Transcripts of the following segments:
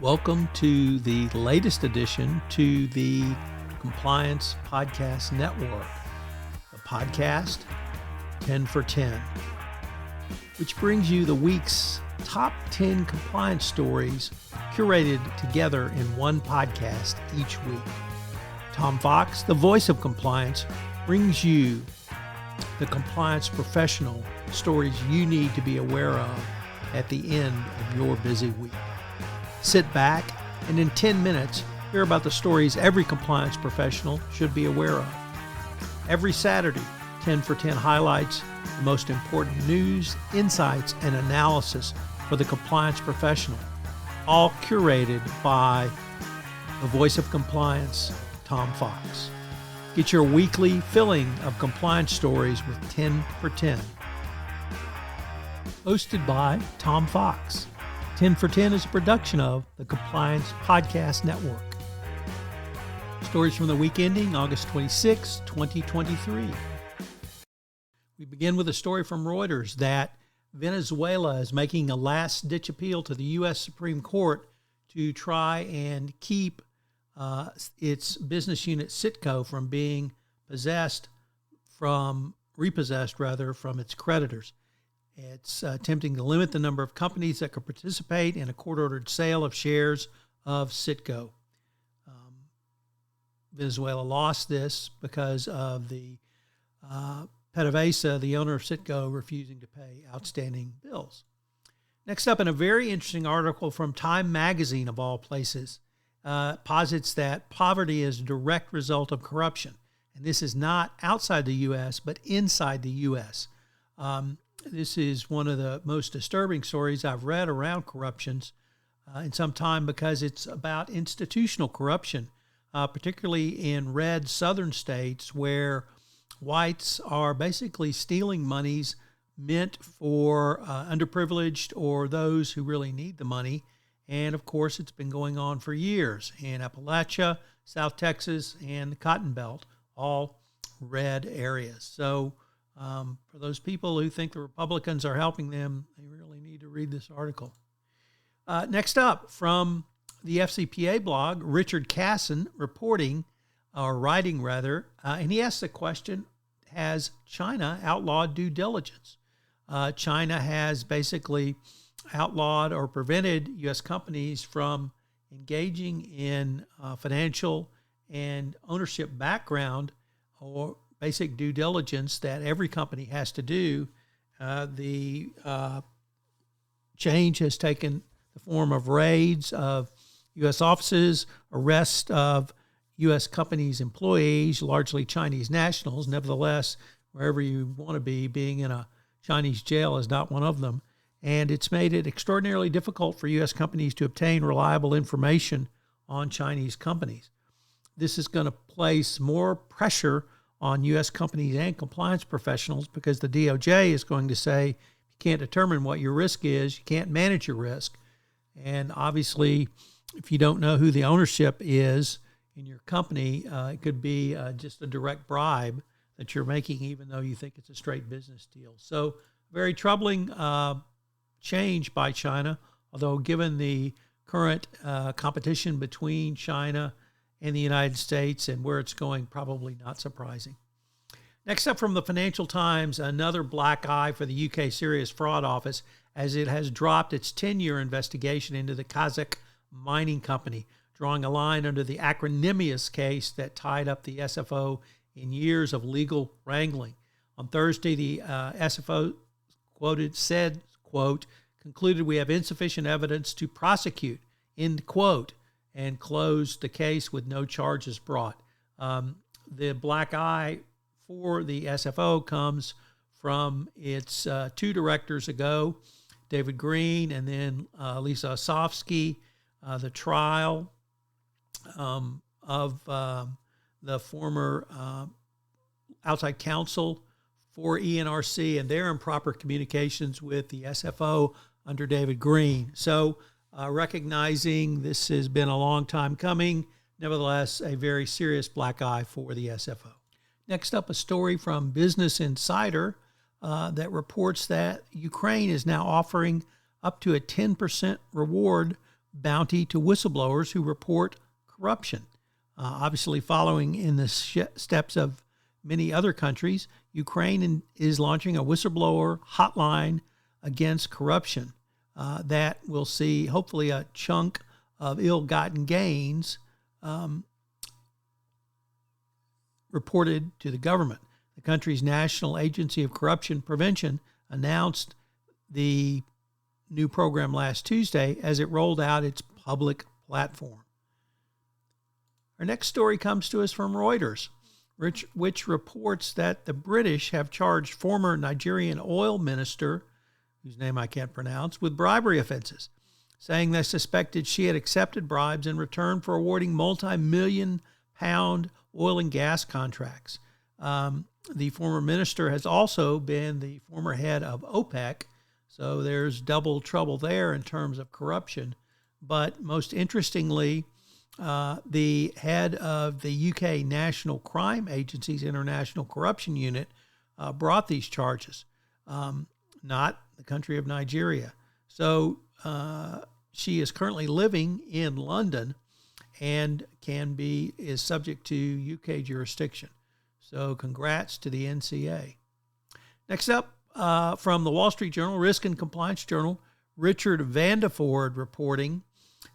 Welcome to the latest addition to the Compliance Podcast Network, the podcast 10 for 10, which brings you the week's top 10 compliance stories curated together in one podcast each week. Tom Fox, the voice of compliance, brings you the compliance professional stories you need to be aware of at the end of your busy week. Sit back and in 10 minutes, hear about the stories every compliance professional should be aware of. Every Saturday, 10 for 10 highlights the most important news, insights, and analysis for the compliance professional, all curated by the voice of compliance, Tom Fox. Get your weekly filling of compliance stories with 10 for 10. Hosted by Tom Fox. 10 for 10 is a production of the Compliance Podcast Network. Stories from the week ending August 26, 2023. We begin with a story from Reuters that Venezuela is making a last-ditch appeal to the U.S. Supreme Court to try and keep its business unit CITGO from being repossessed from its creditors. It's attempting to limit the number of companies that could participate in a court-ordered sale of shares of CITGO. Venezuela lost this because of the PDVSA, the owner of CITGO, refusing to pay outstanding bills. Next up, in a very interesting article from Time Magazine, of all places, posits that poverty is a direct result of corruption. And this is not outside the U.S., but inside the U.S. This is one of the most disturbing stories I've read around corruptions in some time because it's about institutional corruption, particularly in red southern states where whites are basically stealing monies meant for underprivileged or those who really need the money. And, of course, it's been going on for years in Appalachia, South Texas, and the Cotton Belt, all red areas. So for those people who think the Republicans are helping them, they really need to read this article. Next up, from the FCPA blog, Richard Casson writing, and he asks the question, has China outlawed due diligence? China has basically outlawed or prevented U.S. companies from engaging in financial and ownership background or basic due diligence that every company has to do. The change has taken the form of raids of U.S. offices, arrest of U.S. companies' employees, largely Chinese nationals. Nevertheless, wherever you want to be, being in a Chinese jail is not one of them. And it's made it extraordinarily difficult for U.S. companies to obtain reliable information on Chinese companies. This is going to place more pressure on U.S. companies and compliance professionals because the DOJ is going to say you can't determine what your risk is, you can't manage your risk. And obviously, if you don't know who the ownership is in your company, it could be just a direct bribe that you're making even though you think it's a straight business deal. So very troubling change by China, although given the current competition between China and the United States and where it's going, probably not surprising. Next up from the Financial Times, another black eye for the UK Serious Fraud Office as it has dropped its 10-year investigation into the Kazakh mining company, drawing a line under the acrimonious case that tied up the SFO in years of legal wrangling. On Thursday, the SFO said, concluded we have insufficient evidence to prosecute, end quote, and closed the case with no charges brought. The black eye for the SFO comes from its two directors ago, David Green and then Lisa Osofsky, the trial of the former outside counsel for ENRC and their improper communications with the SFO under David Green. So recognizing this has been a long time coming, nevertheless, a very serious black eye for the SFO. Next up, a story from Business Insider that reports that Ukraine is now offering up to a 10% reward bounty to whistleblowers who report corruption. Obviously, following in the steps of many other countries, Ukraine is launching a whistleblower hotline against corruption that will see, hopefully, a chunk of ill-gotten gains reported to the government. The country's National Agency of Corruption Prevention announced the new program last Tuesday as it rolled out its public platform. Our next story comes to us from Reuters, which reports that the British have charged former Nigerian oil minister, whose name I can't pronounce, with bribery offenses, saying they suspected she had accepted bribes in return for awarding multi-million-pound oil and gas contracts. The former minister has also been the former head of OPEC, so there's double trouble there in terms of corruption. But most interestingly, the head of the UK National Crime Agency's International Corruption Unit brought these charges, not the country of Nigeria. So she is currently living in London and is subject to UK jurisdiction. So congrats to the NCA. Next up, from the Wall Street Journal, Risk and Compliance Journal, Richard Vandeford reporting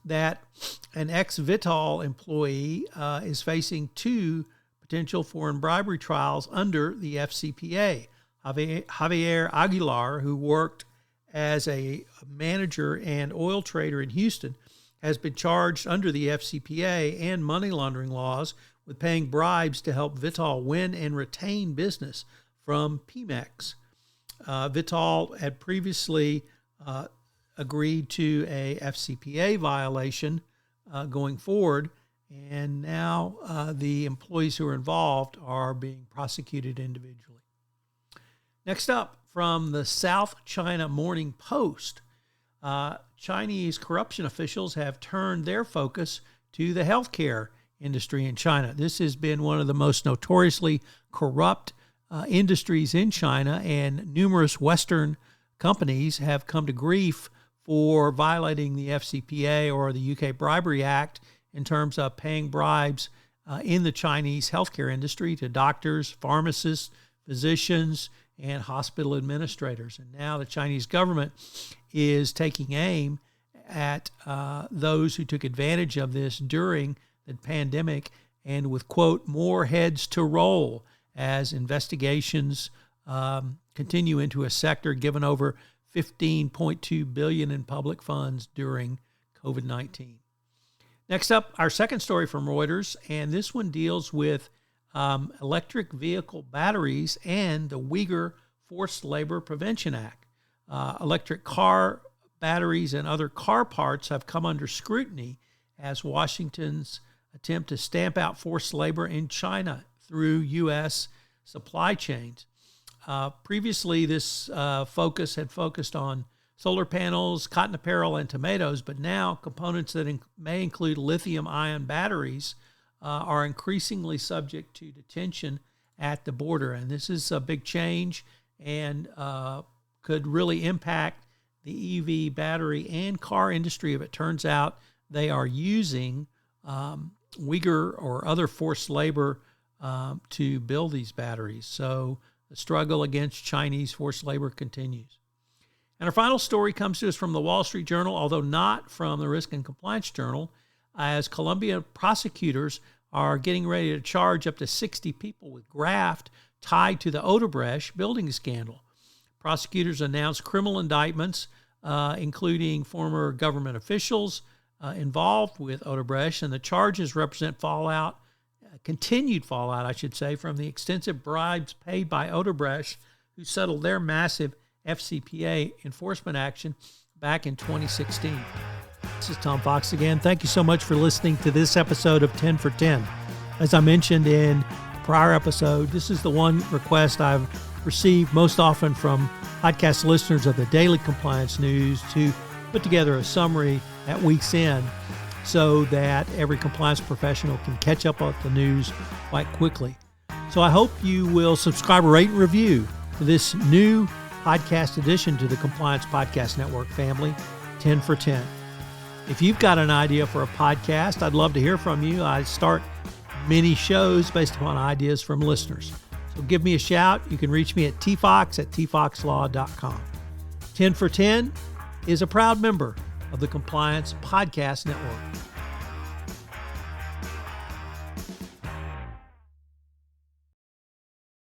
that an ex-Vitol employee is facing 2 potential foreign bribery trials under the FCPA. Javier Aguilar, who worked as a manager and oil trader in Houston, has been charged under the FCPA and money laundering laws with paying bribes to help Vitol win and retain business from Pemex. Vitol had previously agreed to a FCPA violation going forward, and now the employees who are involved are being prosecuted individually. Next up, from the South China Morning Post, Chinese corruption officials have turned their focus to the healthcare industry in China. This has been one of the most notoriously corrupt industries in China, and numerous Western companies have come to grief for violating the FCPA or the UK Bribery Act in terms of paying bribes in the Chinese healthcare industry to doctors, pharmacists, physicians, and hospital administrators. And now the Chinese government is taking aim at those who took advantage of this during the pandemic, and with, quote, more heads to roll as investigations continue into a sector given over $15.2 billion in public funds during COVID-19. Next up, our second story from Reuters, and this one deals with electric vehicle batteries and the Uyghur Forced Labor Prevention Act. Electric car batteries and other car parts have come under scrutiny as Washington's attempt to stamp out forced labor in China through U.S. supply chains. Previously, this focus had focused on solar panels, cotton apparel, and tomatoes, but now components that may include lithium-ion batteries are increasingly subject to detention at the border. And this is a big change and could really impact the EV battery and car industry if it turns out they are using Uyghur or other forced labor to build these batteries. So the struggle against Chinese forced labor continues. And our final story comes to us from the Wall Street Journal, although not from the Risk and Compliance Journal, as Colombia prosecutors are getting ready to charge up to 60 people with graft tied to the Odebrecht building scandal. Prosecutors announced criminal indictments, including former government officials involved with Odebrecht, and the charges represent continued fallout, I should say, from the extensive bribes paid by Odebrecht, who settled their massive FCPA enforcement action back in 2016. This is Tom Fox again. Thank you so much for listening to this episode of 10 for 10. As I mentioned in the prior episode, this is the one request I've received most often from podcast listeners of the Daily Compliance News to put together a summary at week's end so that every compliance professional can catch up on the news quite quickly. So I hope you will subscribe, rate, and review to this new podcast addition to the Compliance Podcast Network family, 10 for 10. If you've got an idea for a podcast, I'd love to hear from you. I start many shows based upon ideas from listeners. So give me a shout. You can reach me at tfox@tfoxlaw.com. 10 for 10 is a proud member of the Compliance Podcast Network.